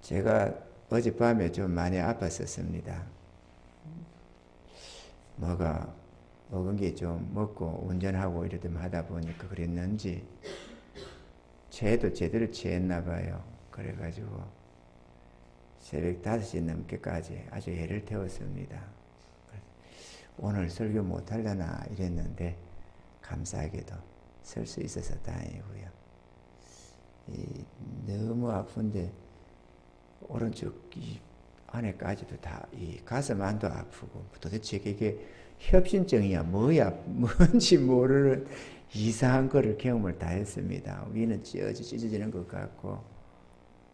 제가 어젯밤에 좀 많이 아팠었습니다. 먹은 게 좀 먹고 운전하고 이러면 하다 보니까 그랬는지 체도 제대로 취했나 봐요. 그래가지고 새벽 5시 넘게까지 아주 애를 태웠습니다. 오늘 설교 못하려나 이랬는데 감사하게도 설 수 있어서 다행이고요. 너무 아픈데 오른쪽 이 안에까지도 다 이 가슴 안도 아프고 도대체 이게 협심증이야 뭐야 뭔지 모르는 이상한 거를 경험을 다 했습니다. 위는 찢어지는 것 같고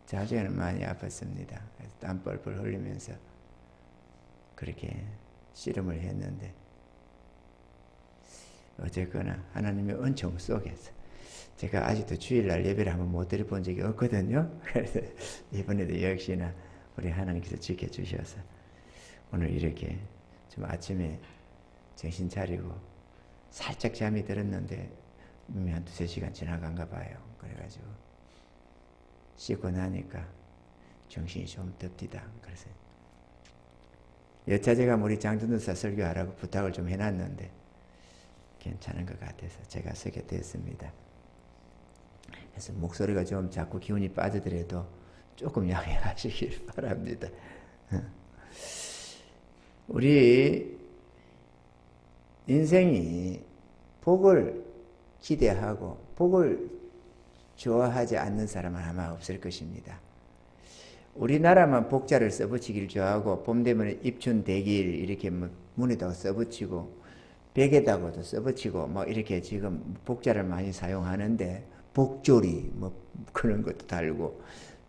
자주에는 많이 아팠습니다. 그래서 땀 뻘뻘 흘리면서 그렇게 씨름을 했는데 어쨌거나 하나님의 은총 속에서 제가 아직도 주일날 예배를 한번 못 드려본 적이 없거든요. 그래서 이번에도 역시나 우리 하나님께서 지켜주셔서 오늘 이렇게 좀 아침에 정신 차리고 살짝 잠이 들었는데 이미 한 2-3시간 지나간가 봐요. 그래가지고 씻고 나니까 정신이 좀 듭디다. 그래서 여차 제가 우리 장전도사 설교하라고 부탁을 좀 해놨는데 괜찮은 것 같아서 제가 서게 됐습니다. 그래서 목소리가 좀 자꾸 기운이 빠지더라도 조금 양해하시길 바랍니다. 우리 인생이 복을 기대하고 복을 좋아하지 않는 사람은 아마 없을 것입니다. 우리나라만 복자를 써붙이기를 좋아하고 봄 되면 입춘대길 이렇게 문에다가 써붙이고 벽에다가도 써붙이고 뭐 이렇게 지금 복자를 많이 사용하는데 복조리 뭐 그런 것도 달고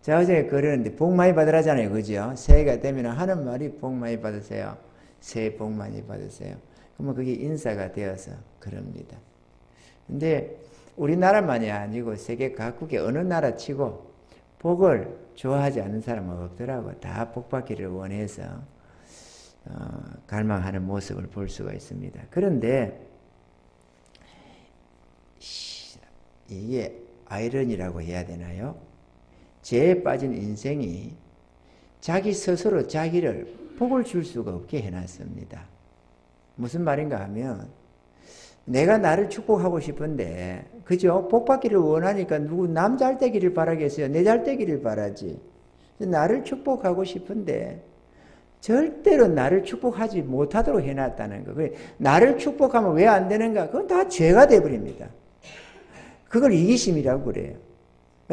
자 어제 그러는데 복 많이 받으라잖아요. 그죠? 새해가 되면 하는 말이 복 많이 받으세요. 새해 복 많이 받으세요. 그러면 그게 인사가 되어서 그럽니다. 근데 우리나라만이 아니고 세계 각국의 어느 나라 치고 복을 좋아하지 않는 사람은 없더라고. 다 복 받기를 원해서 갈망하는 모습을 볼 수가 있습니다. 그런데 이게 아이러니라고 해야 되나요? 죄에 빠진 인생이 자기 스스로 자기를 복을 줄 수가 없게 해놨습니다. 무슨 말인가 하면 내가 나를 축복하고 싶은데 그죠? 복 받기를 원하니까 누구 남 잘 되기를 바라겠어요? 내 잘 되기를 바라지. 나를 축복하고 싶은데 절대로 나를 축복하지 못하도록 해놨다는 거. 나를 축복하면 왜 안 되는가? 그건 다 죄가 돼버립니다. 그걸 이기심이라고 그래요.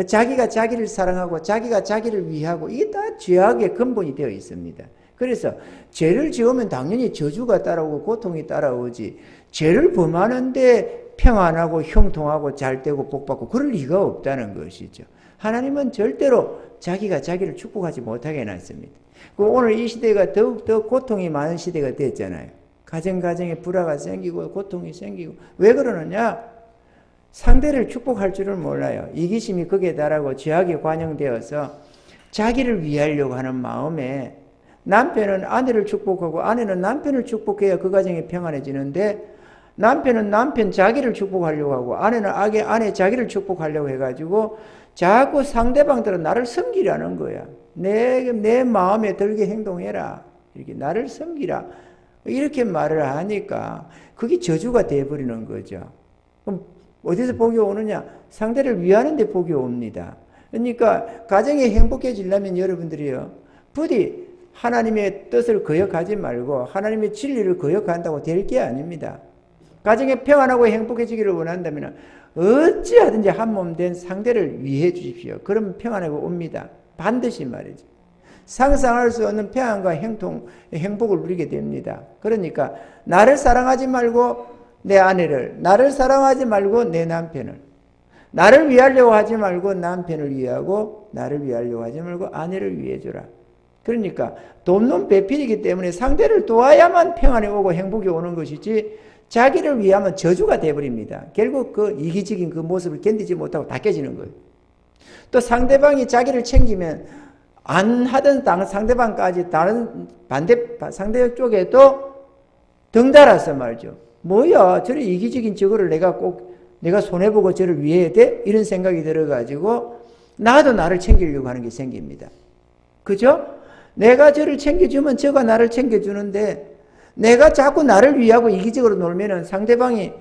자기가 자기를 사랑하고 자기가 자기를 위하고 이게 다 죄악의 근본이 되어 있습니다. 그래서 죄를 지으면 당연히 저주가 따라오고 고통이 따라오지 죄를 범하는데 평안하고 형통하고 잘되고 복받고 그럴 리가 없다는 것이죠. 하나님은 절대로 자기가 자기를 축복하지 못하게 해놨습니다. 오늘 이 시대가 더욱더 고통이 많은 시대가 됐잖아요. 가정에 불화가 생기고 고통이 생기고 왜 그러느냐? 상대를 축복할 줄을 몰라요. 이기심이 극에 달하고 죄악이 관영되어서 자기를 위하려고 하는 마음에 남편은 아내를 축복하고 아내는 남편을 축복해야 그 가정이 평안해지는데 남편은 남편 자기를 축복하려고 하고 아내는 아내 자기를 축복하려고 해가지고 자꾸 상대방들은 나를 섬기라는 거야. 내 마음에 들게 행동해라. 이렇게 나를 섬기라. 이렇게 말을 하니까 그게 저주가 되어버리는 거죠. 그럼 어디서 복이 오느냐? 상대를 위하는 데 복이 옵니다. 그러니까 가정이 행복해지려면 여러분들이요. 부디 하나님의 뜻을 거역하지 말고 하나님의 진리를 거역한다고 될 게 아닙니다. 가정에 평안하고 행복해지기를 원한다면 어찌하든지 한 몸 된 상대를 위해 주십시오. 그러면 평안하고 옵니다. 반드시 말이죠. 상상할 수 없는 평안과 행복을 누리게 됩니다. 그러니까 나를 사랑하지 말고 내 아내를, 나를 사랑하지 말고 내 남편을, 나를 위하려고 하지 말고 남편을 위하고 나를 위하려고 하지 말고 아내를 위해줘라. 그러니까 돕는 배필이기 때문에 상대를 도와야만 평안이 오고 행복이 오는 것이지 자기를 위하면 저주가 되어버립니다. 결국 그 이기적인 그 모습을 견디지 못하고 다 깨지는 거예요. 또 상대방이 자기를 챙기면 안 하던 상대방까지 다른 상대 쪽에도 덩달아서 말이죠. 뭐야, 저래 이기적인 저거를 내가 손해보고 저를 위해야 돼? 이런 생각이 들어가지고 나도 나를 챙기려고 하는 게 생깁니다. 그죠? 내가 저를 챙겨주면 저가 나를 챙겨주는데 내가 자꾸 나를 위하고 이기적으로 놀면은 상대방이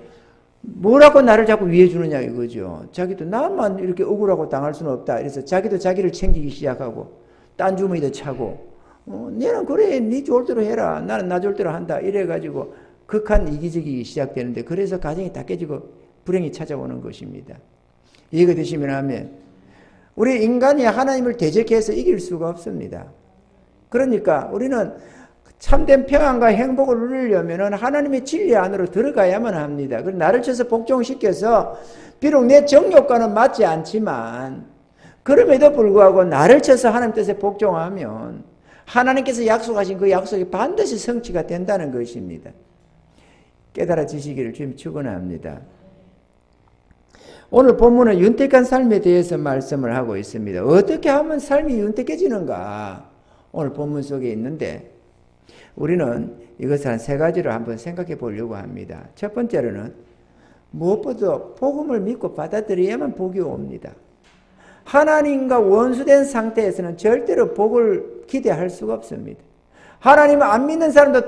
뭐라고 나를 자꾸 위해주느냐 이거죠. 자기도 나만 이렇게 억울하고 당할 수는 없다. 그래서 자기도 자기를 챙기기 시작하고 딴 주머니도 차고 너는 그래 네 좋을 대로 해라. 나는 나 좋을 대로 한다. 이래가지고 극한 이기적이 시작되는데 그래서 가정이 다 깨지고 불행이 찾아오는 것입니다. 이해가 되시면 하면 우리 인간이 하나님을 대적해서 이길 수가 없습니다. 그러니까 우리는 참된 평안과 행복을 누리려면 하나님의 진리 안으로 들어가야만 합니다. 그래서 나를 쳐서 복종시켜서 비록 내 정욕과는 맞지 않지만 그럼에도 불구하고 나를 쳐서 하나님 뜻에 복종하면 하나님께서 약속하신 그 약속이 반드시 성취가 된다는 것입니다. 깨달아지시기를 주님 축원합니다. 오늘 본문은 윤택한 삶에 대해서 말씀을 하고 있습니다. 어떻게 하면 삶이 윤택해지는가? 오늘 본문 속에 있는데 우리는 이것을 한 세 가지로 한번 생각해 보려고 합니다. 첫 번째로는 무엇보다 복음을 믿고 받아들여야만 복이 옵니다. 하나님과 원수된 상태에서는 절대로 복을 기대할 수가 없습니다. 하나님을 안 믿는 사람도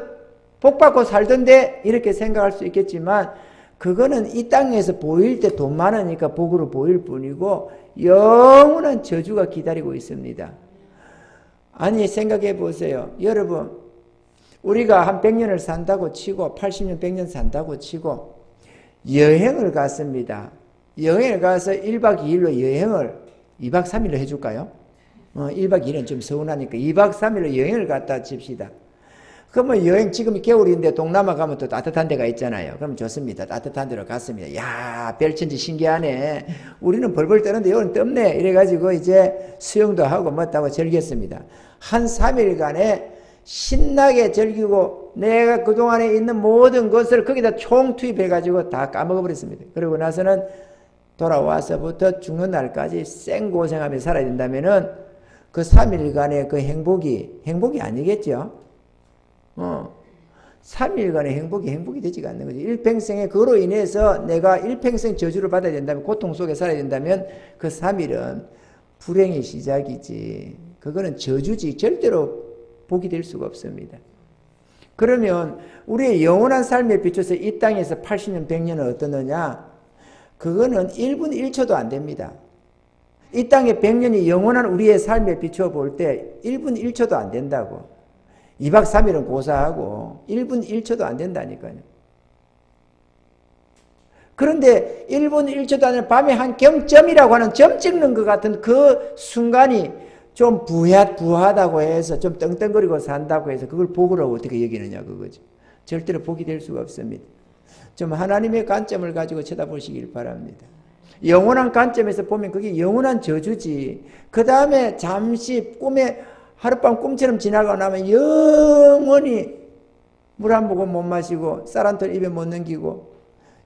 복받고 살던데 이렇게 생각할 수 있겠지만 그거는 이 땅에서 보일 때 돈 많으니까 복으로 보일 뿐이고 영원한 저주가 기다리고 있습니다. 아니 생각해 보세요. 여러분 우리가 한 100년을 산다고 치고 80년 100년 산다고 치고 여행을 갔습니다. 여행을 가서 1박 2일로 여행을 2박 3일로 해줄까요? 1박 2일은 좀 서운하니까 2박 3일로 여행을 갔다 칩시다. 그러면 여행 지금 겨울인데 동남아 가면 또 따뜻한 데가 있잖아요. 그럼 좋습니다. 따뜻한 데로 갔습니다. 야 별천지 신기하네. 우리는 벌벌 떠는데 여기는 덥네. 이래가지고 이제 수영도 하고 뭐다고 즐겼습니다. 한 3일간에 신나게 즐기고 내가 그동안에 있는 모든 것을 거기다 총투입해가지고 다 까먹어버렸습니다. 그러고 나서는 돌아와서부터 죽는 날까지 생고생하며 살아야 된다면은 그 3일간의 그 행복이 아니겠죠? 3일간의 행복이 되지가 않는 거죠. 일평생에 그로 인해서 내가 일평생 저주를 받아야 된다면, 고통 속에 살아야 된다면 그 3일은 불행의 시작이지. 그거는 저주지. 절대로 복이 될 수가 없습니다. 그러면 우리의 영원한 삶에 비춰서 이 땅에서 80년, 100년은 어떠느냐? 그거는 1분 1초도 안 됩니다. 이 땅의 100년이 영원한 우리의 삶에 비춰볼 때 1분 1초도 안 된다고. 2박 3일은 고사하고 1분 1초도 안 된다니까요. 그런데 1분 1초도 아니라 밤에 한 경점이라고 하는 점 찍는 것 같은 그 순간이 좀 부하다고 해서 좀 떵떵거리고 산다고 해서 그걸 복으로 어떻게 여기느냐 그거죠. 절대로 복이 될 수가 없습니다. 좀 하나님의 관점을 가지고 쳐다보시길 바랍니다. 영원한 관점에서 보면 그게 영원한 저주지. 그 다음에 잠시 꿈에 하룻밤 꿈처럼 지나가고 나면 영원히 물 한 모금 못 마시고 쌀 한 톨 입에 못 넘기고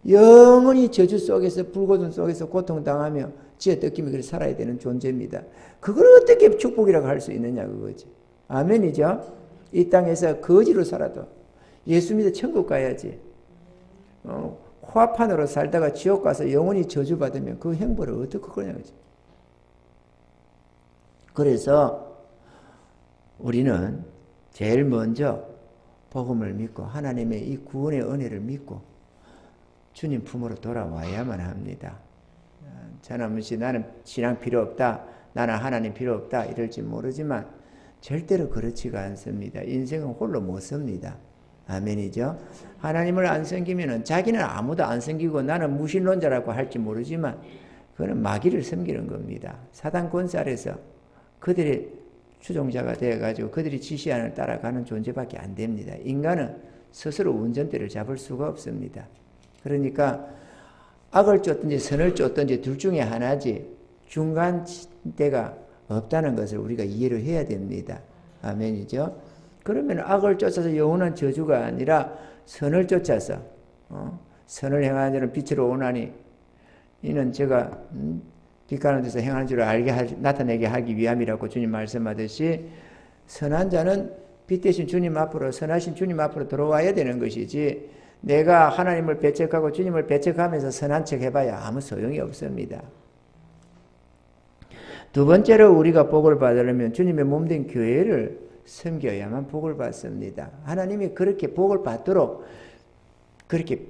영원히 저주 속에서 불고통 속에서 고통당하며 지혜 뜯기며 그렇게 살아야 되는 존재입니다. 그걸 어떻게 축복이라고 할 수 있느냐 그거지. 아멘이죠. 이 땅에서 거지로 살아도 예수 믿어 천국 가야지. 코앞판으로 살다가 지옥 가서 영원히 저주받으면 그 행보를 어떻게 그러냐 그거지. 그래서 우리는 제일 먼저 복음을 믿고 하나님의 이 구원의 은혜를 믿고 주님 품으로 돌아와야만 합니다. 저는 나는 신앙 필요 없다. 나는 하나님 필요 없다. 이럴지 모르지만 절대로 그렇지가 않습니다. 인생은 홀로 못 삽니다. 아멘이죠. 하나님을 안 섬기면은 자기는 아무도 안 섬기고 나는 무신론자라고 할지 모르지만 그거는 마귀를 섬기는 겁니다. 사단 권세 아래서 그들의 추종자가 되어가지고 그들이 지시하는 따라가는 존재밖에 안 됩니다. 인간은 스스로 운전대를 잡을 수가 없습니다. 그러니까 악을 쫓든지 선을 쫓든지 둘 중에 하나지 중간대가 없다는 것을 우리가 이해를 해야 됩니다. 아멘이죠. 그러면 악을 쫓아서 영원한 저주가 아니라 선을 쫓아서 선을 행하는 자는 빛으로 오나니 이는 제가 빛 가는 데서 행하는 줄을 나타내게 하기 위함이라고 주님 말씀하듯이 선한 자는 빛 대신 주님 앞으로 선하신 주님 앞으로 들어와야 되는 것이지 내가 하나님을 배척하고 주님을 배척하면서 선한 척 해봐야 아무 소용이 없습니다. 두 번째로 우리가 복을 받으려면 주님의 몸된 교회를 섬겨야만 복을 받습니다. 하나님이 그렇게 복을 받도록 그렇게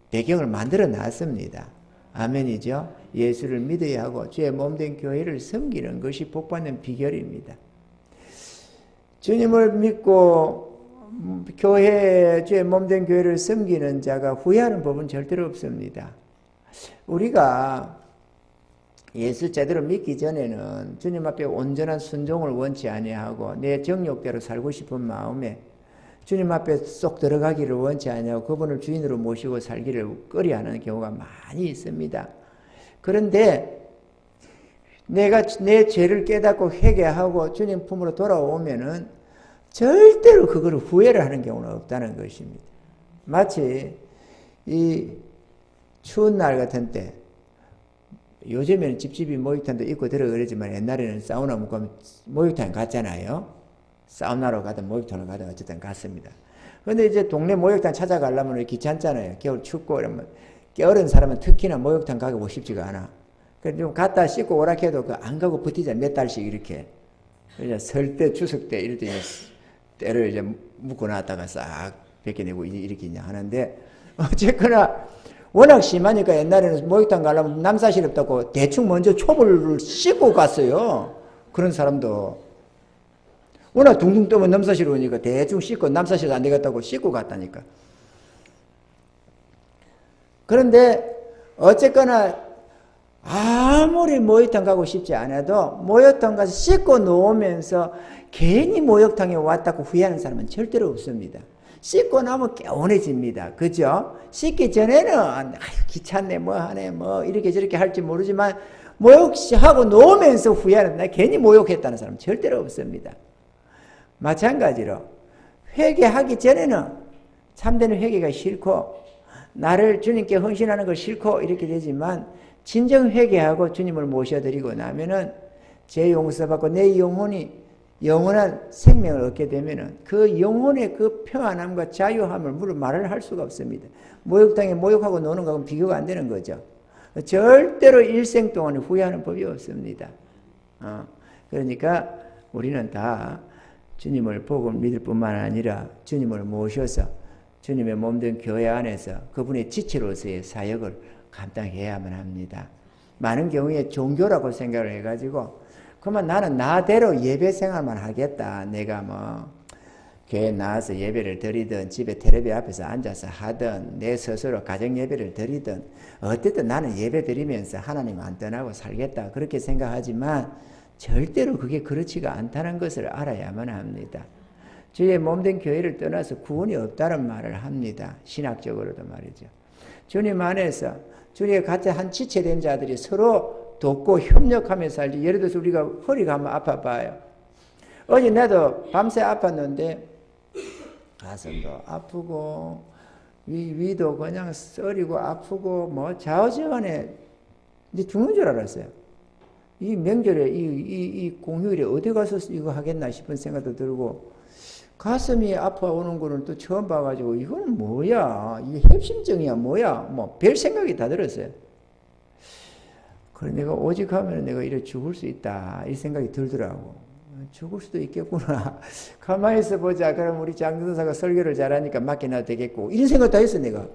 배경을 만들어 놨습니다. 아멘이죠? 예수를 믿어야 하고 주의 몸된 교회를 섬기는 것이 복받는 비결입니다. 주님을 믿고 주의 몸된 교회를 섬기는 자가 후회하는 법은 절대로 없습니다. 우리가 예수 제대로 믿기 전에는 주님 앞에 온전한 순종을 원치 아니하고 내 정욕대로 살고 싶은 마음에 주님 앞에 쏙 들어가기를 원치 아니하고 그분을 주인으로 모시고 살기를 꺼려하는 경우가 많이 있습니다. 그런데 내가 내 죄를 깨닫고 회개하고 주님 품으로 돌아오면은 절대로 그걸 후회를 하는 경우는 없다는 것입니다. 마치 이 추운 날 같은 때 요즘에는 집집이 목욕탕도 있고 그러지만 옛날에는 사우나 묵고 목욕탕 갔잖아요. 사우나로 가든 목욕탕으로 가든 어쨌든 갔습니다. 그런데 이제 동네 목욕탕 찾아가려면 귀찮잖아요. 겨울 춥고 이러면 게으른 사람은 특히나 목욕탕 가고 싶지가 않아. 그래서 좀 갔다 씻고 오라 해도 안 가고 버티자 몇 달씩 이렇게. 설 때 추석 때 이럴 때 때를 이제 묶고 놨다가 싹 벗겨내고 이렇게 하는데 어쨌거나 워낙 심하니까 옛날에는 목욕탕 가려면 남사실 없다고 대충 먼저 초벌을 씻고 갔어요. 그런 사람도. 워낙 둥둥 떠면 남사실 오니까 대충 씻고 남사실 안 되겠다고 씻고 갔다니까. 그런데 어쨌거나 아무리 목욕탕 가고 싶지 않아도 목욕탕 가서 씻고 놓으면서 괜히 목욕탕에 왔다고 후회하는 사람은 절대로 없습니다. 씻고 나면 개운해집니다. 그죠? 씻기 전에는 아유 귀찮네 뭐 하네 뭐 이렇게 저렇게 할지 모르지만 목욕하고 놓으면서 후회하는 나 괜히 목욕했다는 사람 절대로 없습니다. 마찬가지로 회개하기 전에는 참되는 회개가 싫고 나를 주님께 헌신하는 걸 싫고 이렇게 되지만 진정 회개하고 주님을 모셔드리고 나면은 죄 용서받고 내 영혼이 영원한 생명을 얻게 되면은 그 영혼의 그 평안함과 자유함을 말을 할 수가 없습니다. 목욕탕에 목욕하고 노는 거하고는 비교가 안 되는 거죠. 절대로 일생 동안 후회하는 법이 없습니다. 그러니까 우리는 다 주님을 보고 믿을 뿐만 아니라 주님을 모셔서 주님의 몸된 교회 안에서 그분의 지체로서의 사역을 감당해야만 합니다. 많은 경우에 종교라고 생각을 해가지고 그러면 나는 나대로 예배 생활만 하겠다. 내가 뭐 교회 나와서 예배를 드리든 집에 텔레비 앞에서 앉아서 하든 내 스스로 가정 예배를 드리든 어쨌든 나는 예배 드리면서 하나님 안 떠나고 살겠다. 그렇게 생각하지만 절대로 그게 그렇지가 않다는 것을 알아야만 합니다. 주의 몸된 교회를 떠나서 구원이 없다는 말을 합니다. 신학적으로도 말이죠. 주님 안에서 주님의 같이 한 지체된 자들이 서로 돕고 협력하며 살지. 예를 들어서 우리가 허리가 한번 아파봐요. 어제 나도 밤새 아팠는데 가슴도 아프고 위도 그냥 썰이고 아프고 뭐 좌우지간에 이제 죽는 줄 알았어요. 이 명절에 이 공휴일에 어디 가서 이거 하겠나 싶은 생각도 들고 가슴이 아파오는 거는 또 처음 봐가지고 이거는 뭐야? 이게 협심증이야 뭐야? 뭐 별 생각이 다 들었어요. 그래 내가 오직 하면 내가 이래 죽을 수 있다 이 생각이 들더라고. 죽을 수도 있겠구나. 가만히 있어 보자. 그럼 우리 장전사가 설교를 잘하니까 맡겨놔도 되겠고 이런 생각 다 했어 내가.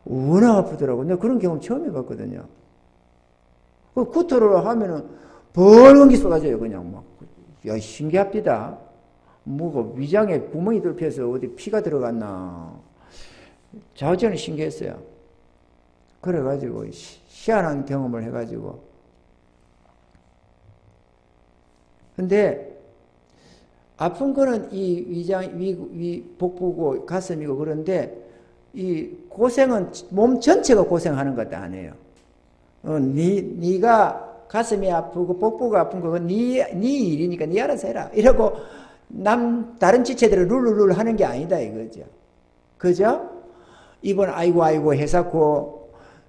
워낙 아프더라고. 내가 그런 경험 처음 해봤거든요. 그 구토를 하면은 벌건 기 쏟아져요 그냥 막. 야 신기합니다. 뭐가 위장에 구멍이 뚫혀서 어디 피가 들어갔나. 좌우지간에 신기했어요. 그래가지고 희한한 경험을 해가지고 근데 아픈 거는 이 위장, 복부고 가슴이고 그런데 이 고생은 몸 전체가 고생하는 것도 아니에요. 네가 가슴이 아프고 복부가 아픈 건 네 일이니까 네 알아서 해라. 이러고 다른 지체들을 룰루룰 하는 게 아니다 이거죠. 그죠? 입은 아이고 해사고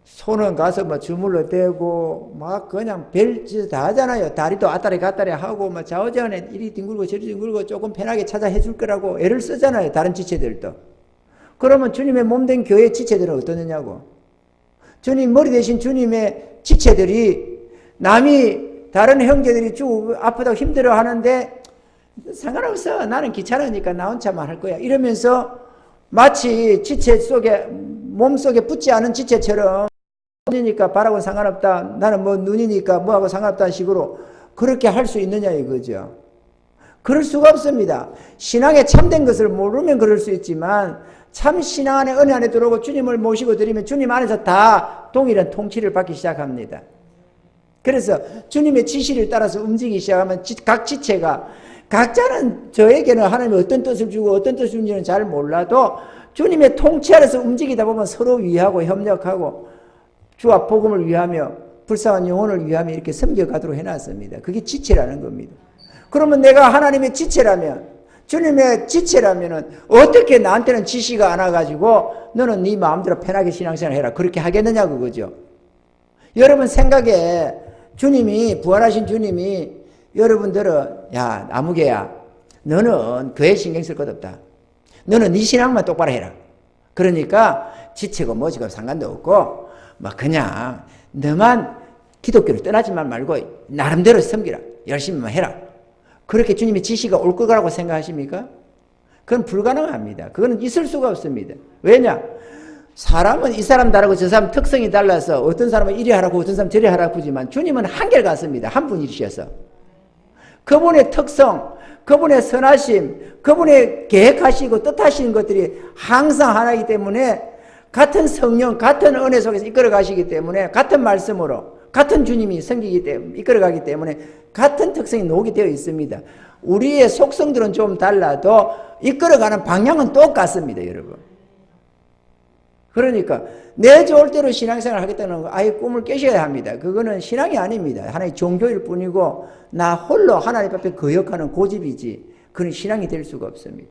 손은 가서 뭐 주물러 대고 막 그냥 별짓 다 하잖아요. 다리도 왔다리 갔다리 하고 막 좌우지간에 이리 뒹굴고 저리 뒹굴고 조금 편하게 찾아 해줄 거라고 애를 쓰잖아요. 다른 지체들도. 그러면 주님의 몸된 교회 지체들은 어떠느냐고. 주님 머리 대신 주님의 지체들이 남이 다른 형제들이 쭉 아프다고 힘들어 하는데 상관없어. 나는 귀찮으니까 나 혼자만 할 거야. 이러면서 마치 지체 속에 몸속에 붙지 않은 지체처럼 눈이니까 발하고 상관없다. 나는 뭐 눈이니까 뭐하고 상관없다는 식으로 그렇게 할 수 있느냐 이거죠. 그럴 수가 없습니다. 신앙에 참된 것을 모르면 그럴 수 있지만 참 신앙 안에 은혜 안에 들어오고 주님을 모시고 드리면 주님 안에서 다 동일한 통치를 받기 시작합니다. 그래서 주님의 지시를 따라서 움직이기 시작하면 각 지체가 각자는 저에게는 하나님이 어떤 뜻을 주고 어떤 뜻을 주는지는 잘 몰라도 주님의 통치 아래서 움직이다 보면 서로 위하고 협력하고 주와 복음을 위하며 불쌍한 영혼을 위하며 이렇게 섬겨가도록 해놨습니다. 그게 지체라는 겁니다. 그러면 내가 하나님의 지체라면 주님의 지체라면 어떻게 나한테는 지시가 안 와가지고 너는 네 마음대로 편하게 신앙생활 해라 그렇게 하겠느냐 그거죠. 여러분 생각에 주님이 부활하신 주님이 여러분들은 야 아무개야 너는 교회 신경 쓸 것 없다. 너는 네 신앙만 똑바로 해라. 그러니까 지체고 뭐지고 상관도 없고 뭐 그냥 너만 기독교를 떠나지만 말고 나름대로 섬기라. 열심히만 해라. 그렇게 주님의 지시가 올 거라고 생각하십니까? 그건 불가능합니다. 그건 있을 수가 없습니다. 왜냐? 사람은 이 사람 다르고 저 사람 특성이 달라서 어떤 사람은 이리 하라고 어떤 사람은 저리 하라고 하지만 주님은 한결같습니다. 한 분이셔서. 그분의 특성, 그분의 선하심, 그분의 계획하시고 뜻하시는 것들이 항상 하나이기 때문에 같은 성령, 같은 은혜 속에서 이끌어 가시기 때문에 같은 말씀으로 같은 주님이 섬기기 때문에 이끌어 가기 때문에 같은 특성이 녹이 되어 있습니다. 우리의 속성들은 좀 달라도 이끌어 가는 방향은 똑같습니다, 여러분. 그러니까 내 좋을 대로 신앙생활을 하겠다는 거 아예 꿈을 깨셔야 합니다. 그거는 신앙이 아닙니다. 하나의 종교일 뿐이고 나 홀로 하나님 앞에 거역하는 고집이지 그건 신앙이 될 수가 없습니다.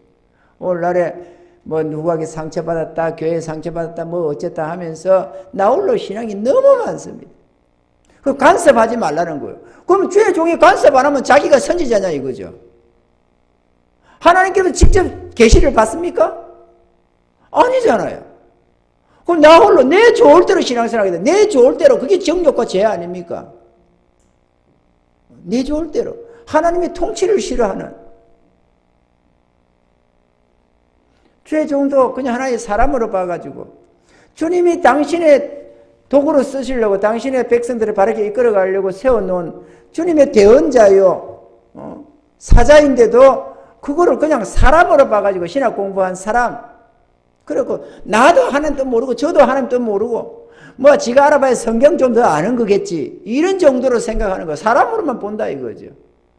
오늘날에 뭐 누구에게 상처받았다 교회에 상처받았다 뭐 어쨌다 하면서 나 홀로 신앙이 너무 많습니다. 그 간섭하지 말라는 거예요. 그럼 주의 종이 간섭 안 하면 자기가 선지자냐 이거죠. 하나님께서 직접 계시를 받습니까? 아니잖아요. 그럼 나 홀로 내 좋을 대로 신앙생활 하게 돼. 내 좋을 대로 그게 정욕과 죄 아닙니까? 내 좋을 대로 하나님의 통치를 싫어하는 주의 종도 그냥 하나의 사람으로 봐가지고 주님이 당신의 도구로 쓰시려고 당신의 백성들을 바르게 이끌어 가려고 세워놓은 주님의 대언자요 사자인데도 그거를 그냥 사람으로 봐가지고 신학 공부한 사람 그리고 나도 하나님 뜻 모르고 저도 하나님 뜻 모르고 뭐 지가 알아봐야 성경 좀 더 아는 거겠지 이런 정도로 생각하는 거 사람으로만 본다 이거죠.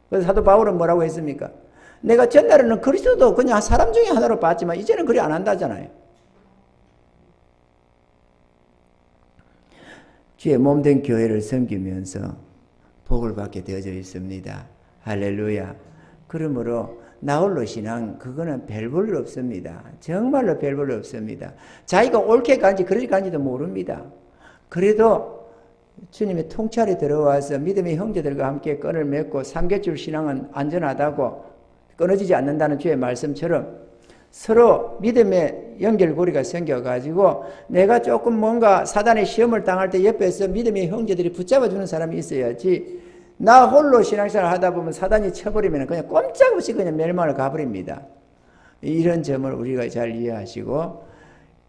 그래서 사도 바울은 뭐라고 했습니까? 내가 전날에는 그리스도도 그냥 사람 중에 하나로 봤지만 이제는 그리 안 한다잖아요. 주의 몸된 교회를 섬기면서 복을 받게 되어져 있습니다. 할렐루야. 그러므로 나홀로 신앙 그거는 별 볼 일 없습니다. 정말로 별 볼 일 없습니다. 자기가 옳게 간지 그렇게 간지도 모릅니다. 그래도 주님의 통치 아래 들어와서 믿음의 형제들과 함께 끈을 맺고 삼겹줄 신앙은 안전하다고 끊어지지 않는다는 주의 말씀처럼 서로 믿음의 연결고리가 생겨가지고 내가 조금 뭔가 사단의 시험을 당할 때 옆에서 믿음의 형제들이 붙잡아주는 사람이 있어야지 나 홀로 신앙생활을 하다 보면 사단이 쳐버리면 그냥 꼼짝없이 그냥 멸망을 가버립니다. 이런 점을 우리가 잘 이해하시고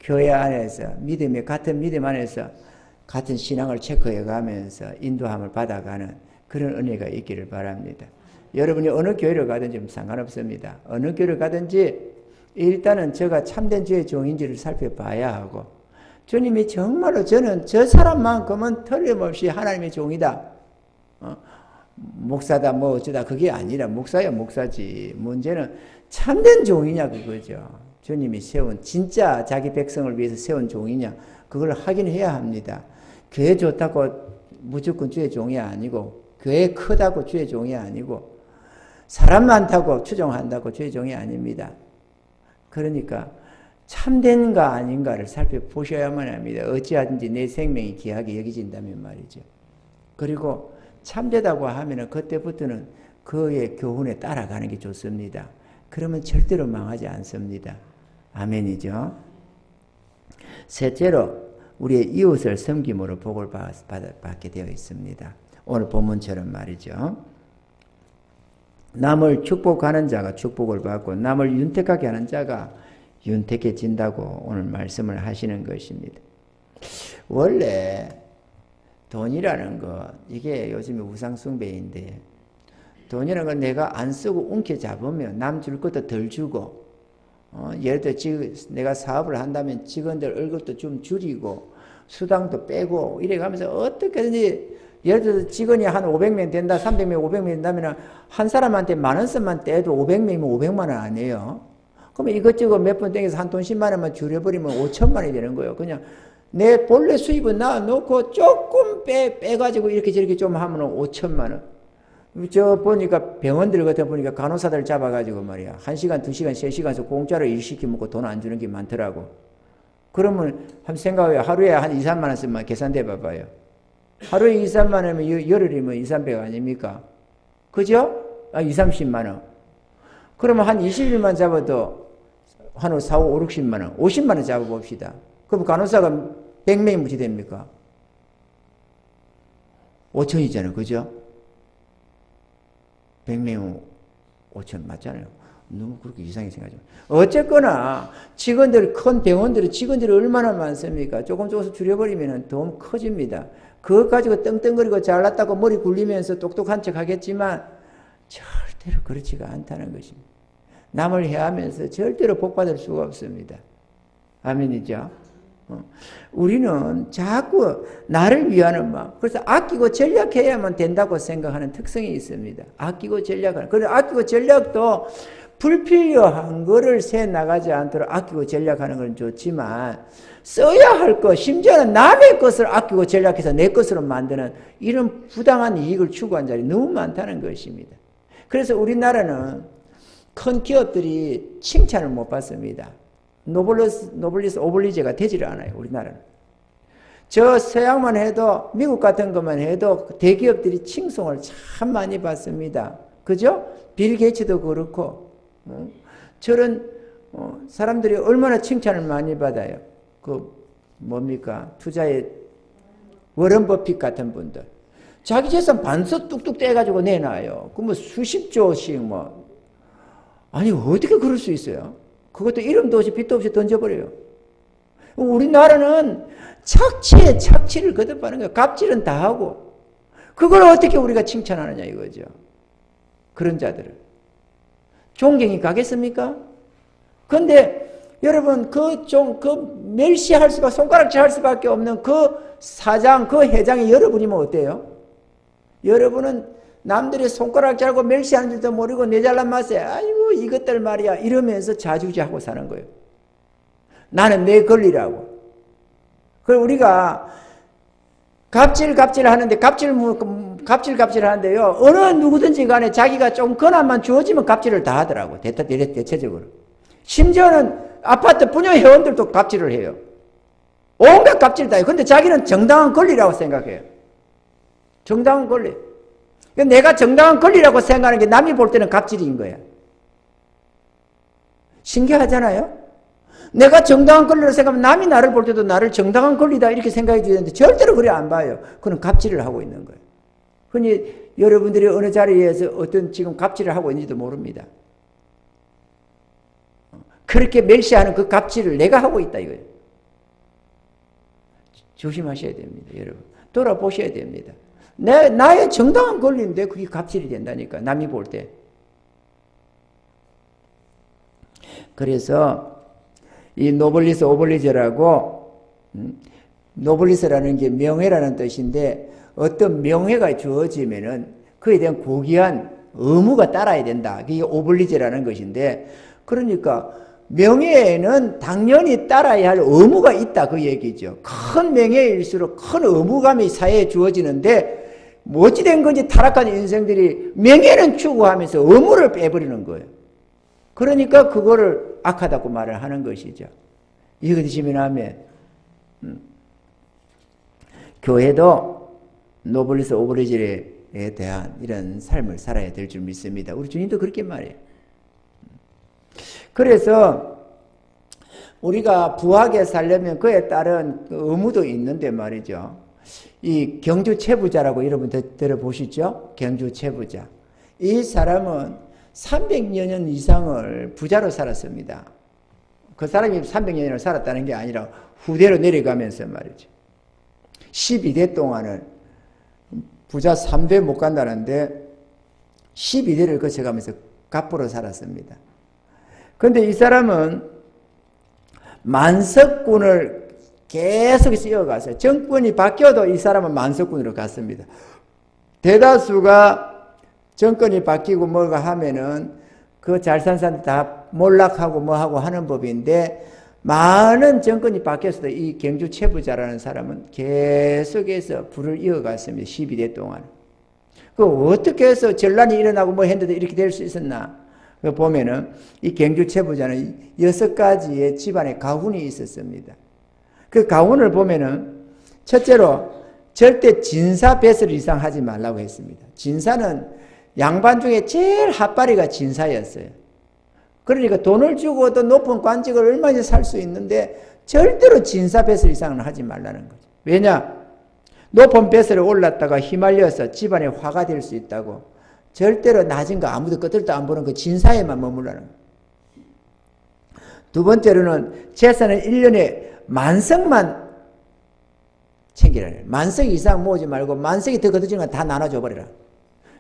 교회 안에서 믿음의 같은 믿음 안에서 같은 신앙을 체크해 가면서 인도함을 받아가는 그런 은혜가 있기를 바랍니다. 여러분이 어느 교회를 가든지 상관없습니다. 어느 교회를 가든지 일단은 제가 참된 주의 종인지를 살펴봐야 하고 주님이 정말로 저는 저 사람만큼은 틀림없이 하나님의 종이다. 목사다 뭐 어쩌다 그게 아니라 목사야 목사지. 문제는 참된 종이냐 그거죠. 주님이 세운 진짜 자기 백성을 위해서 세운 종이냐 그걸 확인해야 합니다. 교회 좋다고 무조건 주의 종이 아니고 교회 크다고 주의 종이 아니고 사람 많다고 추종한다고 주의 종이 아닙니다. 그러니까 참된가 아닌가를 살펴보셔야만 합니다. 어찌하든지 내 생명이 귀하게 여겨진다면 말이죠. 그리고 참되다고 하면 그때부터는 그의 교훈에 따라가는 게 좋습니다. 그러면 절대로 망하지 않습니다. 아멘이죠. 셋째로 우리의 이웃을 섬김으로 복을 받게 되어 있습니다. 오늘 본문처럼 말이죠. 남을 축복하는 자가 축복을 받고 남을 윤택하게 하는 자가 윤택해진다고 오늘 말씀을 하시는 것입니다. 원래 돈이라는 거 이게 요즘에 우상숭배인데 돈이라는 건 내가 안 쓰고 움켜잡으면 남 줄 것도 덜 주고 예를 들어 내가 사업을 한다면 직원들 월급도 좀 줄이고 수당도 빼고 이래가면서 어떻게든지 예를 들어서 직원이 한 500명 된다, 300명, 500명 된다면 한 사람한테 10,000원만 떼도 500명이면 500만 원 아니에요. 그러면 이것저것 몇 번 땡겨서 한 돈 10만 원만 줄여버리면 5천만 원이 되는 거예요. 그냥 내 본래 수입은 놔놓고 조금 빼가지고 이렇게 저렇게 좀 하면 5천만 원. 저 보니까 병원들 같은 거 보니까 간호사들 잡아가지고 말이야. 1시간, 2시간, 3시간씩 공짜로 일 시켜먹고 돈 안 주는 게 많더라고. 그러면 한번 생각해. 하루에 한 2, 3만 원 쓰면 계산돼 봐봐요. 하루에 2, 3만 원이면 열흘이면 2, 300 아닙니까? 그죠? 2, 30만 원. 그러면 한 20일만 잡아도 한 4, 5, 60만 원, 50만 원 잡아봅시다. 그럼 간호사가 100명이 무지 됩니까? 5천이잖아요. 그죠? 100명 5천 맞잖아요. 너무 그렇게 이상하게 생각하죠. 어쨌거나 직원들, 큰 병원들은 직원들이 얼마나 많습니까? 조금씩 줄여버리면 더 커집니다. 그것 가지고 떵떵거리고 잘났다고 머리 굴리면서 똑똑한 척 하겠지만 절대로 그렇지가 않다는 것입니다. 남을 해하면서 절대로 복받을 수가 없습니다. 아멘이죠? 우리는 자꾸 나를 위하는 마음, 그래서 아끼고 전략해야만 된다고 생각하는 특성이 있습니다. 아끼고 전략하는. 그런데 아끼고 전략도 불필요한 거를 새 나가지 않도록 아끼고 전략하는 건 좋지만 써야 할 것, 심지어는 남의 것을 아끼고 전략해서 내 것으로 만드는 이런 부당한 이익을 추구한 자들이 너무 많다는 것입니다. 그래서 우리나라는 큰 기업들이 칭찬을 못 받습니다. 노블리스 오블리제가 되지를 않아요. 우리나라는. 저 서양만 해도 미국 같은 것만 해도 대기업들이 칭송을 참 많이 받습니다. 그죠? 빌 게이츠도 그렇고 저런 사람들이 얼마나 칭찬을 많이 받아요. 그 뭡니까? 투자의 워런 버핏 같은 분들. 자기 재산 반서 뚝뚝 떼가지고 내놔요. 그 뭐 수십 조씩 뭐. 아니 어떻게 그럴 수 있어요? 그것도 이름도 없이 빛도 없이 던져버려요. 우리나라는 착취에 착취를 거듭하는 거예요. 갑질은 다 하고. 그걸 어떻게 우리가 칭찬하느냐 이거죠. 그런 자들을. 존경이 가겠습니까? 근데 여러분 멸시할 수밖에, 손가락질 할 수밖에 없는 그 사장, 그 회장이 여러분이면 어때요? 여러분은 남들이 손가락질하고 멸시하는 줄도 모르고 내 잘난 맛에 아이고 이것들 말이야 이러면서 자주지하고 사는 거예요. 나는 내 권리라고. 그럼 우리가 갑질 하는데 갑질 하는데요. 어느 누구든지 간에 자기가 좀 권한만 주어지면 갑질을 다 하더라고. 대체적으로. 심지어는 아파트 분양 회원들도 갑질을 해요. 온갖 갑질 다 해요. 근데 자기는 정당한 권리라고 생각해요. 정당한 권리. 내가 정당한 권리라고 생각하는 게 남이 볼 때는 갑질인 거야. 신기하잖아요? 내가 정당한 권리라고 생각하면 남이 나를 볼 때도 나를 정당한 권리다 이렇게 생각이 되는데 절대로 그래 안 봐요. 그건 갑질을 하고 있는 거예요. 흔히 여러분들이 어느 자리에서 어떤 지금 갑질을 하고 있는지도 모릅니다. 그렇게 멸시하는 그 갑질을 내가 하고 있다 이거예요. 조심하셔야 됩니다. 여러분. 돌아보셔야 됩니다. 나의 정당한 권리인데 그게 갑질이 된다니까. 남이 볼 때. 그래서 이 노블리스 오블리제라고 노블리스라는 게 명예라는 뜻인데 어떤 명예가 주어지면은 그에 대한 고귀한 의무가 따라야 된다. 그게 오블리제라는 것인데 그러니까 명예에는 당연히 따라야 할 의무가 있다 그 얘기죠. 큰 명예일수록 큰 의무감이 사회에 주어지는데 뭐 어찌된 건지 타락한 인생들이 명예는 추구하면서 의무를 빼버리는 거예요. 그러니까 그거를 악하다고 말을 하는 것이죠. 이거 지면하면 교회도 노블리스 오브리질에 대한 이런 삶을 살아야 될 줄 믿습니다. 우리 주님도 그렇게 말해요. 그래서 우리가 부하게 살려면 그에 따른 의무도 있는데 말이죠. 이 경주 최부자라고 여러분 들어보시죠? 경주 최부자. 이 사람은 300여 년 이상을 부자로 살았습니다. 그 사람이 300년을 살았다는 게 아니라 후대로 내려가면서 말이죠. 12대 동안을 부자 3배 못 간다는데 12대를 거쳐가면서 갑부로 살았습니다. 그런데 이 사람은 만석군을 계속 이어갔어요. 정권이 바뀌어도 이 사람은 만석군으로 갔습니다. 대다수가 정권이 바뀌고 뭐가 하면은 그 잘 산 사람들 다 몰락하고 뭐하고 하는 법인데 많은 정권이 바뀌었어도 이 경주 최부자라는 사람은 계속해서 불을 이어갔습니다. 12대 동안. 그 어떻게 해서 전란이 일어나고 뭐 했는데 이렇게 될 수 있었나? 보면은 이 경주 최부자는 6가지의 집안에 가훈이 있었습니다. 그 가훈을 보면은 첫째로 절대 진사 뱃을 이상 하지 말라고 했습니다. 진사는 양반 중에 제일 핫바리가 진사였어요. 그러니까 돈을 주고도 높은 관직을 얼마든지 살 수 있는데 절대로 진사 뱃을 이상은 하지 말라는 거죠. 왜냐? 높은 뱃을 올랐다가 휘말려서 집안에 화가 될 수 있다고. 절대로 낮은 거 아무도 끝들도 안 보는 그 진사에만 머물라는 거예요. 두 번째로는 재산은 1년에 만석만 챙기라는 거예요. 만석 이상 모으지 말고 만석이 더 거둬지는 건 다 나눠줘 버리라.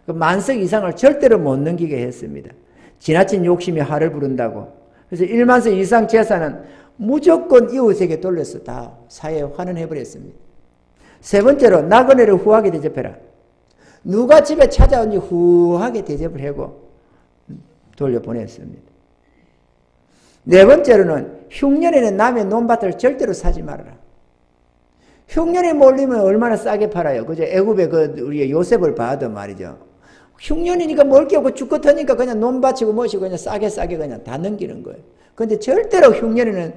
그 만석 이상을 절대로 못 넘기게 했습니다. 지나친 욕심이 화를 부른다고. 그래서 1만석 이상 재산은 무조건 이웃에게 돌려서 다 사회에 환원해버렸습니다. 세 번째로 나그네를 후하게 대접해라. 누가 집에 찾아온지 후하게 대접을 하고 돌려보냈습니다. 네 번째로는 흉년에는 남의 논밭을 절대로 사지 말아라. 흉년이 몰리면 얼마나 싸게 팔아요. 그죠? 애굽에 우리 요셉을 봐도 말이죠. 흉년이니까 먹을 게 없고 죽겠으니까 그냥 논밭이고 뭐시고 그냥 싸게 그냥 다 넘기는 거예요. 그런데 절대로 흉년에는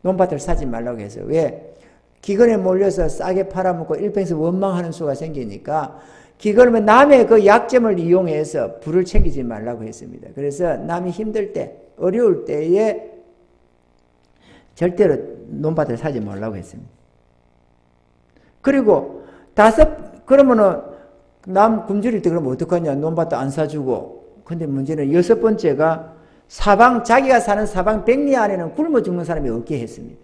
논밭을 사지 말라고 해서 왜? 기근에 몰려서 싸게 팔아먹고 일평생 원망하는 수가 생기니까 기근하면 남의 그 약점을 이용해서 부를 챙기지 말라고 했습니다. 그래서 남이 힘들 때, 어려울 때에 절대로 논밭을 사지 말라고 했습니다. 그리고 그러면은 남 굶주릴 때 그러면 어떡하냐? 논밭도 안 사주고. 근데 문제는 6번째가 자기가 사는 사방 백리 안에는 굶어 죽는 사람이 없게 했습니다.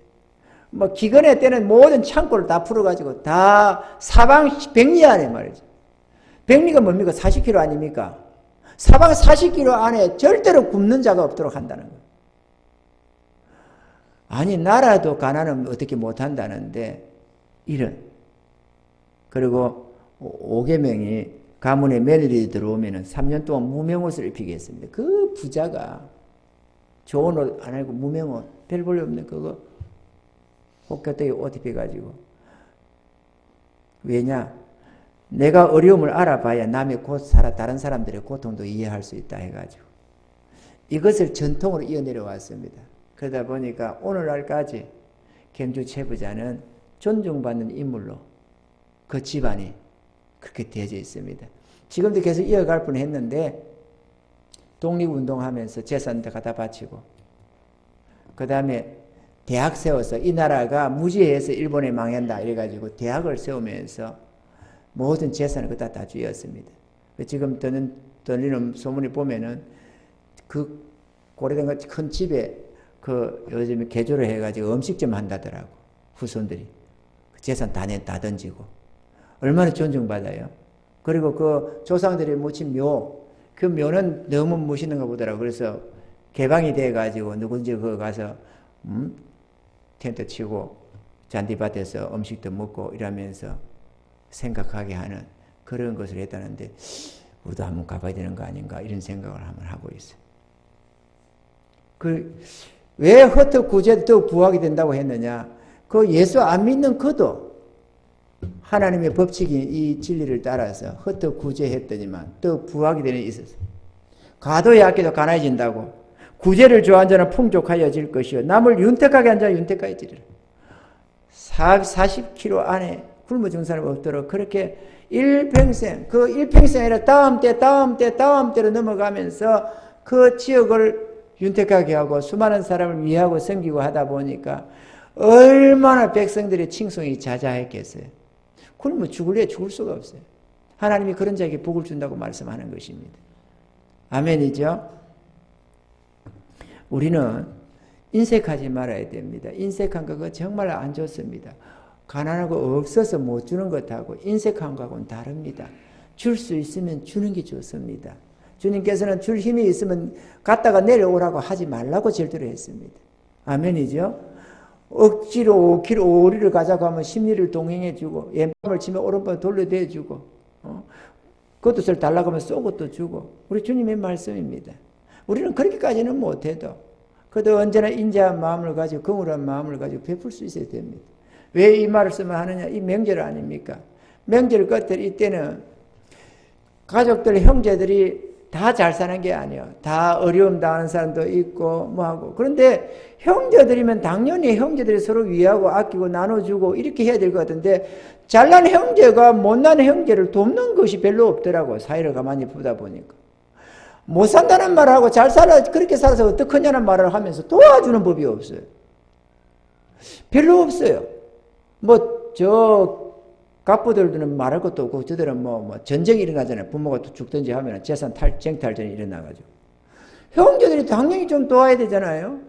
뭐 기근의 때는 모든 창고를 다 풀어가지고 다 사방 백리 안에 말이죠. 백리가 뭡니까? 40km 아닙니까? 사방 40km 안에 절대로 굶는 자가 없도록 한다는 거예요. 아니 나라도 가난은 어떻게 못한다는데 이런. 그리고 5계명이 가문에 며느리 들어오면 3년 동안 무명옷을 입히게 했습니다. 그 부자가 좋은 옷 안 하고 무명옷, 별 볼일 없는 그거 혹겨떡에 옷 입혀가지고. 왜냐? 내가 어려움을 알아봐야 남의 다른 사람들의 고통도 이해할 수 있다 해가지고. 이것을 전통으로 이어내려왔습니다. 그러다 보니까 오늘날까지 경주 최부자는 존중받는 인물로 그 집안이 그렇게 되어져 있습니다. 지금도 계속 이어갈 뻔했는데 독립운동하면서 재산도 갖다 바치고 그 다음에 대학 세워서 이 나라가 무지해서 일본에 망한다 이래가지고 대학을 세우면서 모든 재산을 그다 다 쥐었습니다. 지금 들리는 소문이 보면은 그 고래된 큰 집에 요즘에 개조를 해가지고 음식점 한다더라고. 후손들이. 재산 다 던지고. 얼마나 존중받아요. 그리고 그 조상들이 묻힌 그 묘는 너무 멋있는가 보더라고. 그래서 개방이 돼가지고 누군지 거기 가서, 텐트 치고 잔디밭에서 음식도 먹고 이러면서 생각하게 하는 그런 것을 했다는데, 우리도 한번 가봐야 되는 거 아닌가 이런 생각을 한번 하고 있어요. 왜 흩어 구제도 더 부하게 된다고 했느냐? 그 예수 안 믿는 그도 하나님의 법칙이 이 진리를 따라서 흩어 구제했더니만 더 부하게 되는 일이 있었어요. 가도 약해도 가난해진다고. 구제를 좋아하는 자는 풍족하여질 것이요 남을 윤택하게 한 자는 윤택하여지리라. 40km 안에 굶어 죽는 사람이 없도록 그렇게 일평생, 그 일평생 아니라 다음 때로 넘어가면서 그 지역을 윤택하게 하고 수많은 사람을 위하고 섬기고 하다 보니까 얼마나 백성들의 칭송이 자자했겠어요. 그러면 죽을래 죽을 수가 없어요. 하나님이 그런 자에게 복을 준다고 말씀하는 것입니다. 아멘이죠? 우리는 인색하지 말아야 됩니다. 인색한 거 정말 안 좋습니다. 가난하고 없어서 못 주는 것하고 인색한 거하고는 다릅니다. 줄 수 있으면 주는 게 좋습니다. 주님께서는 줄 힘이 있으면 갔다가 내려오라고 하지 말라고 절대로 했습니다. 아멘이죠? 억지로 5kg 오리를 가자고 하면 심리를 동행해주고 왼밤을 치면 오른밤을 돌려대주고 그것을 달라고 하면 쏜 것도 주고 우리 주님의 말씀입니다. 우리는 그렇게까지는 못해도 그래도 언제나 인자한 마음을 가지고 긍휼한 마음을 가지고 베풀 수 있어야 됩니다. 왜 이 말을 쓰면 하느냐? 이 명절 아닙니까? 명절 끝에 이때는 가족들, 형제들이 다 잘 사는 게 아니에요. 다 어려움 당하는 사람도 있고 뭐하고. 그런데 형제들이면 당연히 형제들이 서로 위하고 아끼고 나눠주고 이렇게 해야 될 것 같은데 잘난 형제가 못난 형제를 돕는 것이 별로 없더라고. 사회를 가만히 보다 보니까. 못 산다는 말하고 잘 살아 그렇게 살아서 어떡하냐는 말을 하면서 도와주는 법이 없어요. 별로 없어요. 갑부들은 말할 것도 없고, 저들은 전쟁이 일어나잖아요. 부모가 죽든지 하면 재산 쟁탈전이 일어나가지고. 형제들이 당연히 좀 도와야 되잖아요.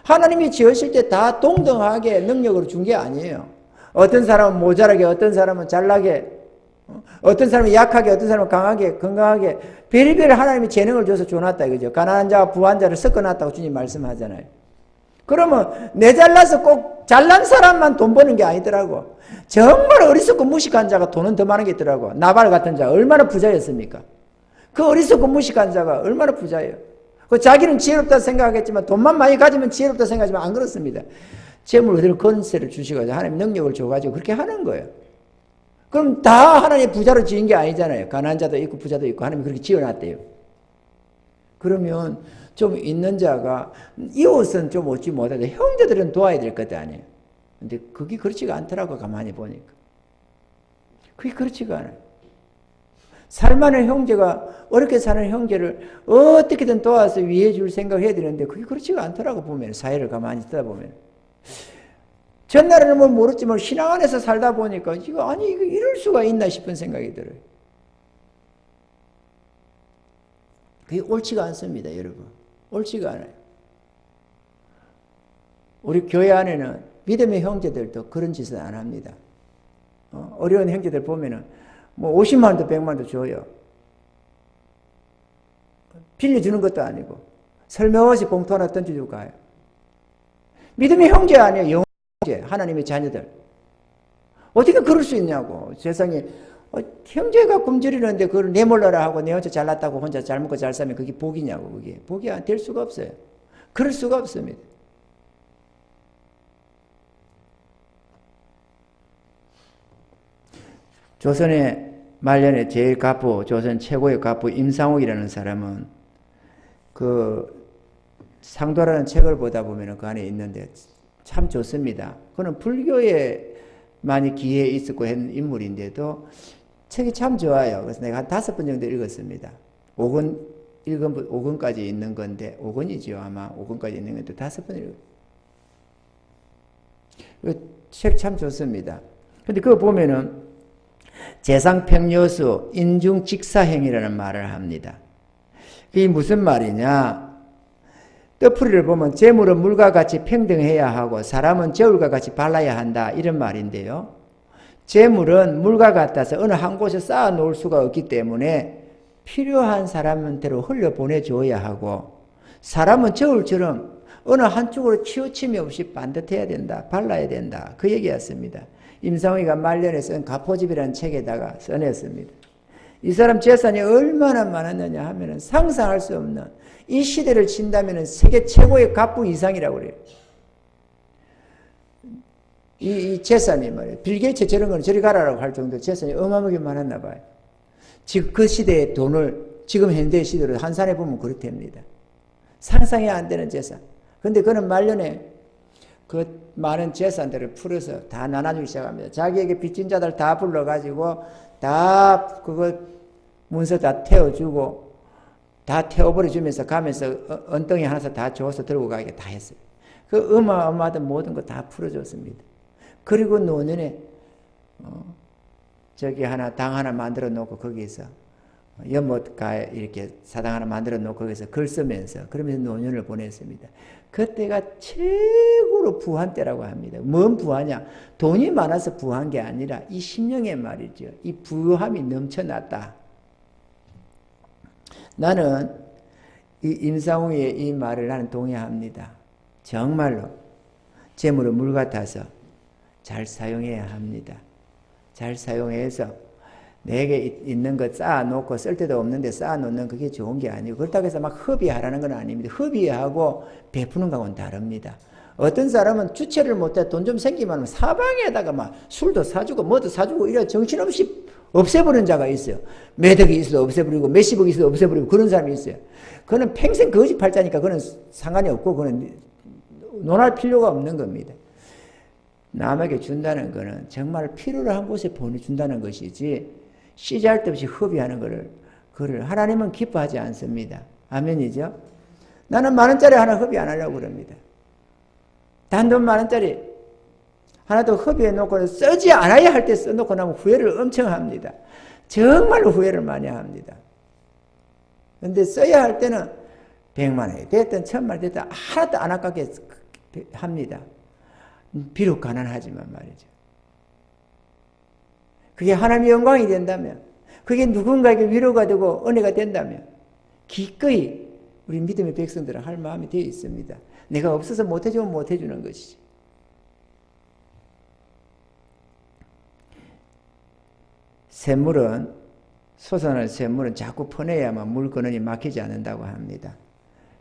하나님이 지으실 때 다 동등하게 능력으로 준 게 아니에요. 어떤 사람은 모자라게, 어떤 사람은 잘나게, 어떤 사람은 약하게, 어떤 사람은 강하게, 건강하게, 별의별 하나님이 재능을 줘서 줘놨다 이거죠. 가난한 자와 부한 자를 섞어놨다고 주님 말씀하잖아요. 그러면 내 잘나서 꼭 잘난 사람만 돈 버는 게 아니더라고. 정말 어리석고 무식한 자가 돈은 더 많은 게 있더라고. 나발 같은 자 얼마나 부자였습니까? 그 어리석고 무식한 자가 얼마나 부자예요. 그 자기는 지혜롭다 생각하겠지만 돈만 많이 가지면 지혜롭다 생각하지만 안 그렇습니다. 재물 그대로 건세를 주시고 하나님 능력을 줘가지고 그렇게 하는 거예요. 그럼 다 하나님 부자로 지은 게 아니잖아요. 가난한 자도 있고 부자도 있고 하나님이 그렇게 지어놨대요. 그러면 좀 있는 자가 이웃은 좀 얻지 못하고 형제들은 도와야 될 것 아니에요. 근데 그게 그렇지가 않더라고 가만히 보니까. 그게 그렇지가 않아요. 살만한 형제가 어렵게 사는 형제를 어떻게든 도와서 위해 줄 생각을 해야 되는데 그게 그렇지가 않더라고 보면 사회를 가만히 쓰다 보면. 전날에는 뭐 모르지만 신앙 안에서 살다 보니까 이거 이럴 수가 있나 싶은 생각이 들어요. 그게 옳지가 않습니다, 여러분. 옳지가 않아요. 우리 교회 안에는 믿음의 형제들도 그런 짓은 안 합니다. 어려운 형제들 보면은 50만 원도 100만 원도 줘요. 빌려주는 것도 아니고 설명없이 봉투 하나 던져주고 가요. 믿음의 형제 아니에요. 영혼 형제, 하나님의 자녀들. 어떻게 그럴 수 있냐고. 세상에 형제가 굶주리는데 그걸 내몰라라 하고 내 혼자 잘났다고 혼자 잘 먹고 잘 살면 그게 복이냐고. 그게 복이 될 수가 없어요. 그럴 수가 없습니다. 조선의 말년에 제일 조선 최고의 갑부 임상옥이라는 사람은 그 상도라는 책을 보다 보면 그 안에 있는데 참 좋습니다. 그는 불교에 많이 기회에 있었고 했는 인물인데도 책이 참 좋아요. 그래서 내가 한 5번 정도 읽었습니다. 5권까지 있는 건데 5권이죠. 아마 5권까지 있는 건데 5번 읽었어요. 책 참 좋습니다. 근데 그거 보면은 재상평여수 인중직사행이라는 말을 합니다. 그게 무슨 말이냐? 뜻풀이를 보면 재물은 물과 같이 평등해야 하고 사람은 저울과 같이 발라야 한다 이런 말인데요. 재물은 물과 같아서 어느 한 곳에 쌓아 놓을 수가 없기 때문에 필요한 사람한테로 흘려보내줘야 하고 사람은 저울처럼 어느 한쪽으로 치우침이 없이 반듯해야 된다. 발라야 된다. 그 얘기였습니다. 임상옥이가 말년에 쓴 가포집이라는 책에다가 써냈습니다. 이 사람 재산이 얼마나 많았느냐 하면은 상상할 수 없는 이 시대를 친다면은 세계 최고의 갑부 이상이라고 그래요. 이 재산이 말이에요. 빌 게이츠 저런 건 저리 가라라고 할 정도로 재산이 어마어마하게 많았나 봐요. 지금 그 시대의 돈을 지금 현대 시대로 환산해 보면 그렇답니다. 상상이 안 되는 재산. 근데 그는 말년에 그 많은 재산들을 풀어서 다 나눠주기 시작합니다. 자기에게 빚진 자들 다 불러가지고 다 그거 문서 다 태워주고 다 태워버려주면서 가면서 엉덩이 하나씩 다 줘서 들고 가게 다 했어요. 그 어마어마하던 모든 거 다 풀어줬습니다. 그리고 노년에 저기 하나 당 하나 만들어 놓고 거기서 연못가 이렇게 사당 하나 만들어 놓고 거기서 글 쓰면서 그러면서 노년을 보냈습니다. 그때가 최고로 부한 때라고 합니다. 뭔 부하냐? 돈이 많아서 부한 게 아니라 이 심령의 말이죠. 이 부함이 넘쳐났다. 나는 이 임상우의 이 말을 나는 동의합니다. 정말로 재물은 물 같아서 잘 사용해야 합니다. 잘 사용해서 내게 있는 거 쌓아놓고 쓸 데도 없는데 쌓아놓는 그게 좋은 게 아니고 그렇다고 해서 막 허비하라는 건 아닙니다. 허비하고 베푸는 거하고는 다릅니다. 어떤 사람은 주체를 못해 돈 좀 생기면 사방에다가 막 술도 사주고 뭐도 사주고 이래 정신없이 없애버리는 자가 있어요. 매덕이 있어도 없애버리고 몇십억이 있어도 없애버리고 그런 사람이 있어요. 그거는 평생 거짓팔자니까 그거는 상관이 없고 그거는 논할 필요가 없는 겁니다. 남에게 준다는 것은 정말 필요로 한 곳에 보내준다는 것이지 씨잘데없이 허비하는 그를 하나님은 기뻐하지 않습니다. 아멘이죠? 나는 10,000원짜리 하나 허비 안 하려고 그럽니다. 단돈 10,000원짜리 하나도 허비해놓고 쓰지 않아야 할 때 써놓고 나면 후회를 엄청 합니다. 정말로 후회를 많이 합니다. 그런데 써야 할 때는 100만 원이 됐든 1000만 원이 됐든 하나도 안 아깝게 합니다. 비록 가난하지만 말이죠. 그게 하나님의 영광이 된다면, 그게 누군가에게 위로가 되고 은혜가 된다면 기꺼이 우리 믿음의 백성들은 할 마음이 되어 있습니다. 내가 없어서 못해주면 못해주는 것이지. 샘물은, 솟아날 샘물은 자꾸 퍼내야만 물건이 막히지 않는다고 합니다.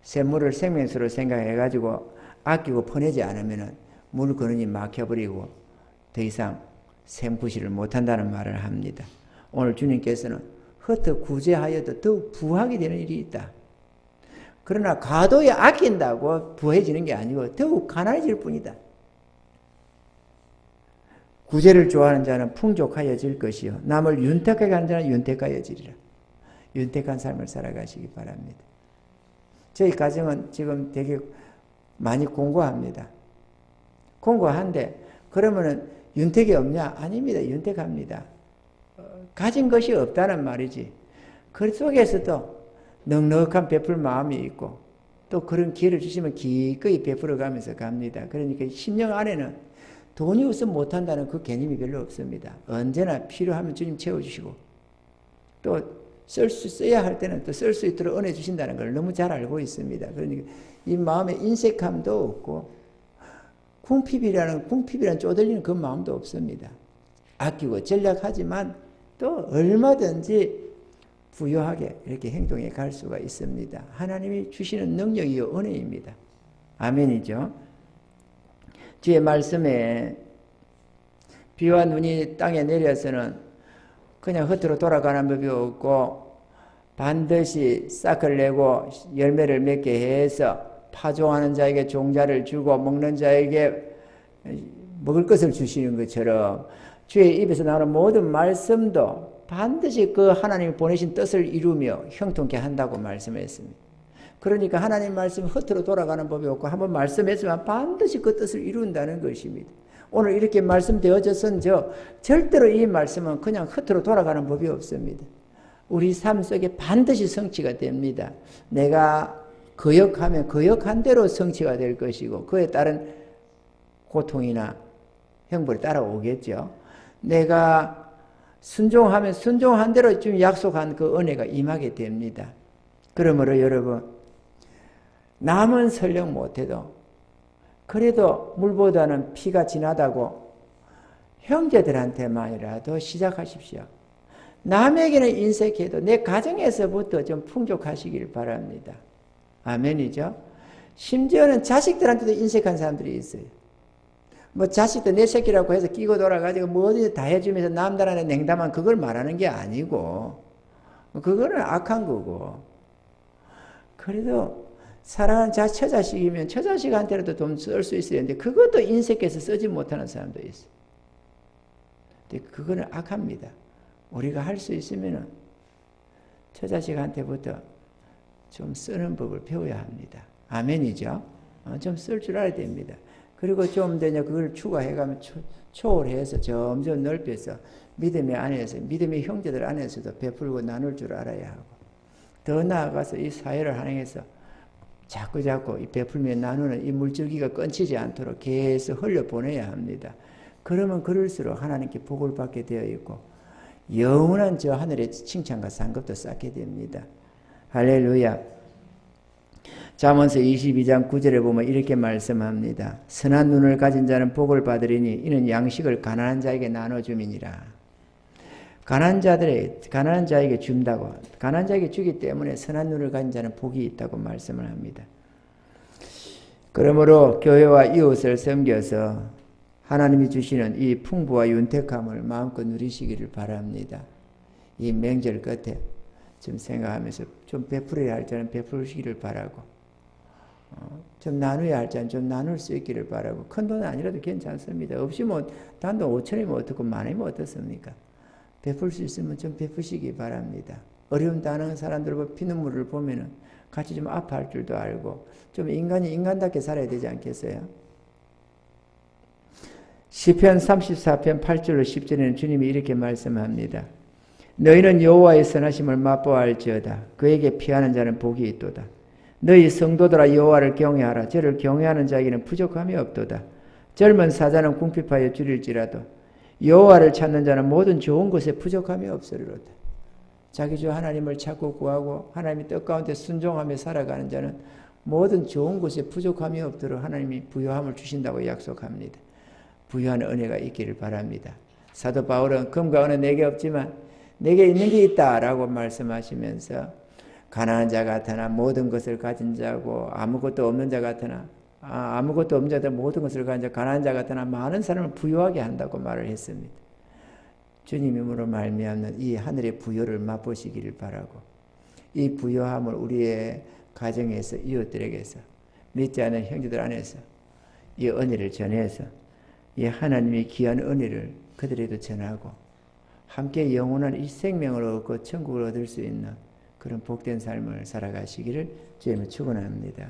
샘물을 생명수로 생각해가지고 아끼고 퍼내지 않으면 물건이 막혀버리고 더 이상 샘구실을 못한다는 말을 합니다. 오늘 주님께서는 흩어 구제하여도 더욱 부하게 되는 일이 있다. 그러나 과도히 아낀다고 부해지는 게 아니고 더욱 가난해질 뿐이다. 구제를 좋아하는 자는 풍족하여질 것이요 남을 윤택하게 하는 자는 윤택하여지리라. 윤택한 삶을 살아가시기 바랍니다. 저희 가정은 지금 되게 많이 공고합니다. 공고한데 그러면은 윤택이 없냐? 아닙니다. 윤택합니다. 가진 것이 없다는 말이지. 그 속에서도 넉넉한 베풀 마음이 있고 또 그런 기회를 주시면 기꺼이 베풀어 가면서 갑니다. 그러니까 심령 안에는 돈이 없으면 못한다는 그 개념이 별로 없습니다. 언제나 필요하면 주님 채워주시고 또 써야 할 때는 또 쓸 수 있도록 은혜 주신다는 걸 너무 잘 알고 있습니다. 그러니까 이 마음에 인색함도 없고 궁핍이라는 쪼들리는 그 마음도 없습니다. 아끼고 전략하지만 또 얼마든지 부유하게 이렇게 행동해 갈 수가 있습니다. 하나님이 주시는 능력이요 은혜입니다. 아멘이죠. 주의 말씀에 비와 눈이 땅에 내려서는 그냥 흩어로 돌아가는 법이 없고 반드시 싹을 내고 열매를 맺게 해서 파종하는 자에게 종자를 주고 먹는 자에게 먹을 것을 주시는 것처럼 주의 입에서 나오는 모든 말씀도 반드시 그 하나님이 보내신 뜻을 이루며 형통케 한다고 말씀했습니다. 그러니까 하나님 말씀이 흩어로 돌아가는 법이 없고 한번 말씀했지만 반드시 그 뜻을 이룬다는 것입니다. 오늘 이렇게 말씀되어져선 절대로 이 말씀은 그냥 흩어로 돌아가는 법이 없습니다. 우리 삶 속에 반드시 성취가 됩니다. 내가 거역하면 거역한 대로 성취가 될 것이고 그에 따른 고통이나 형벌이 따라오겠죠. 내가 순종하면 순종한 대로 좀 약속한 그 은혜가 임하게 됩니다. 그러므로 여러분 남은 설령 못해도 그래도 물보다는 피가 진하다고 형제들한테만이라도 시작하십시오. 남에게는 인색해도 내 가정에서부터 좀 풍족하시길 바랍니다. 아멘이죠. 심지어는 자식들한테도 인색한 사람들이 있어요. 뭐 자식도 내 새끼라고 해서 끼고 돌아가지고 뭐든지 다 해주면서 남들한테 냉담한 그걸 말하는 게 아니고 그거는 악한 거고 그래도 사랑하는 처자식이면 처자식한테라도 돈 쓸 수 있어야 되는데 그것도 인색해서 쓰지 못하는 사람도 있어요. 근데 그거는 악합니다. 우리가 할 수 있으면 처자식한테부터 좀 쓰는 법을 배워야 합니다. 아멘이죠. 좀 쓸 줄 알아야 됩니다. 그리고 좀 더 그걸 추가해가면 초월해서 점점 넓혀서 믿음의 안에서, 믿음의 형제들 안에서도 베풀고 나눌 줄 알아야 하고, 더 나아가서 이 사회를 향해서 자꾸 이 베풀며 나누는 이 물줄기가 끊치지 않도록 계속 흘려보내야 합니다. 그러면 그럴수록 하나님께 복을 받게 되어 있고 영원한 저 하늘의 칭찬과 상급도 쌓게 됩니다. 할렐루야. 잠언서 22장 9절에 보면 이렇게 말씀합니다. 선한 눈을 가진 자는 복을 받으리니 이는 양식을 가난한 자에게 나눠줌이니라. 가난한 자에게 준다고, 가난한 자에게 주기 때문에 선한 눈을 가진 자는 복이 있다고 말씀을 합니다. 그러므로 교회와 이웃을 섬겨서 하나님이 주시는 이 풍부와 윤택함을 마음껏 누리시기를 바랍니다. 이 명절 끝에 좀 생각하면서 좀 베풀어야 할 자는 베푸시기를 바라고, 좀 나눠야 할 자는 좀 나눌 수 있기를 바라고, 큰 돈은 아니라도 괜찮습니다. 없이 뭐 단돈 5천이면 어떻고 만원이면 어떻습니까? 베풀 수 있으면 좀 베푸시기 바랍니다. 어려움 당하는 사람들 피눈물을 보면은 같이 좀 아파할 줄도 알고 좀 인간이 인간답게 살아야 되지 않겠어요? 시편 34편 8절로 10절에는 주님이 이렇게 말씀합니다. 너희는 여호와의 선하심을 맛보아할지어다. 그에게 피하는 자는 복이 있도다. 너희 성도들아 여호와를 경외하라. 저를 경외하는 자에게는 부족함이 없도다. 젊은 사자는 궁핍하여 줄일지라도 여호와를 찾는 자는 모든 좋은 것에 부족함이 없으리로다. 자기 주 하나님을 찾고 구하고 하나님의 뜻 가운데 순종하며 살아가는 자는 모든 좋은 것에 부족함이 없도록 하나님이 부요함을 주신다고 약속합니다. 부요한 은혜가 있기를 바랍니다. 사도 바울은 금과 은은 내게 없지만 내게 있는 게 있다라고 말씀하시면서 가난한 자 같으나 모든 것을 가진 자고 아무것도 없는 자 같으나 아무것도 없는 자들 모든 것을 가진 자 가난한 자 같으나 많은 사람을 부유하게 한다고 말을 했습니다. 주님으로 말미암는 이 하늘의 부요를 맛보시기를 바라고 이 부요함을 우리의 가정에서 이웃들에게서 믿지 않는 형제들 안에서 이 은혜를 전해서 이 하나님의 귀한 은혜를 그들에도 전하고 함께 영원한 이 생명을 얻고 천국을 얻을 수 있는 그런 복된 삶을 살아가시기를 주님을 축원합니다.